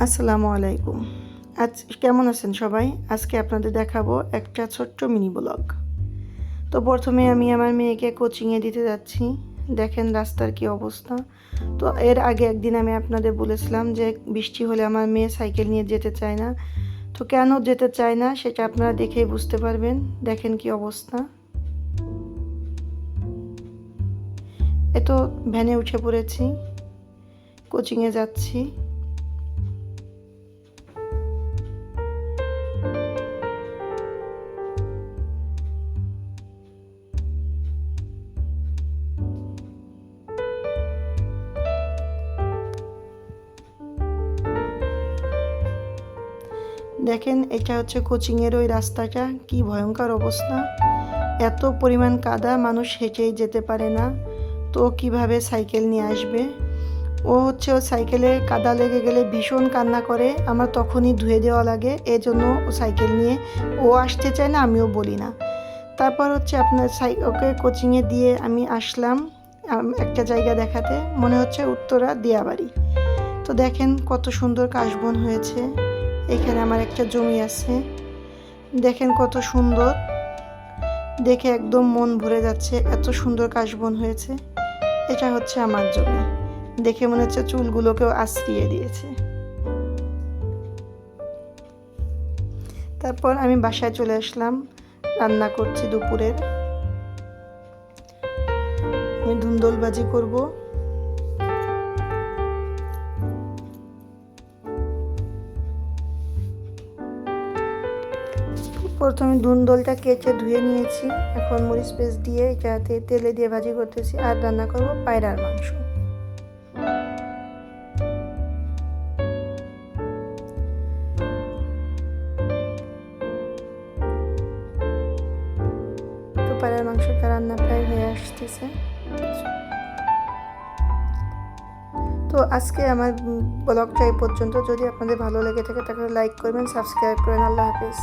আসসালামু আলাইকুম। আজ কেমন আছেন সবাই? আজকে আপনাদের দেখাবো একটা ছোট্ট মিনি ব্লগ। তো প্রথমে আমি আমার মেয়েকে কোচিংয়ে দিতে যাচ্ছি। দেখেন রাস্তার কি অবস্থা। তো এর আগে একদিন আমি আপনাদের বলেছিলাম যে বৃষ্টি হলে আমার মেয়ে সাইকেল নিয়ে যেতে চায় না। তো কেন যেতে চায় না সেটা আপনারা দেখেই বুঝতে পারবেন। দেখেন কি অবস্থা। তো ভ্যানে উঠে পড়েছি, কোচিংয়ে যাচ্ছি। দেখেন এটা হচ্ছে কোচিংয়ের ওই রাস্তাটা, কি ভয়ঙ্কর অবস্থা। এত পরিমাণ কাদা, মানুষ হেঁটেই যেতে পারে না। তো কিভাবে সাইকেল নিয়ে আসবে? ও সাইকেলে কাদা লেগে গেলে ভীষণ কান্না করে, আমার তখনই ধুয়ে দেওয়া লাগে। এজন্য ও সাইকেল নিয়ে ও আসতে চায় না, আমিও বলি না। তারপর আপনার ওকে কোচিংয়ে দিয়ে আমি আসলাম একটা জায়গা দেখাতে, মনে হচ্ছে উত্তরা দিয়াবাড়ি। তো দেখেন কত সুন্দর কাশবন হয়েছে। এখানে আমার একটা জমি আছে, দেখেন কত সুন্দর, দেখে একদম মন ভরে যাচ্ছে। এত সুন্দর কাশবন হয়েছে। এটা হচ্ছে আমার জমি, দেখে মনে হচ্ছে চুলগুলোকেও আশ্রিয়ে দিয়েছে। তারপর আমি বাসায় চলে আসলাম, রান্না করছি দুপুরের। আমি ধুন্দল ভাজি করব। প্রথমে ধুন্দলটা কেটে ধুয়ে নিয়েছি, এখন মরিচ পেস্ট দিয়ে এটাতে তেলে দিয়ে ভাজি করতেছি। আর রান্না করব পায়রার মাংস। তো পায়রার মাংসটা রান্না প্রায় হয়ে আসতেছে। তো আজকে আমার ব্লগটা এই পর্যন্ত। যদি আপনাদের ভালো লেগে থাকে তাহলে লাইক করবেন, সাবস্ক্রাইব করবেন। আল্লাহ হাফেজ।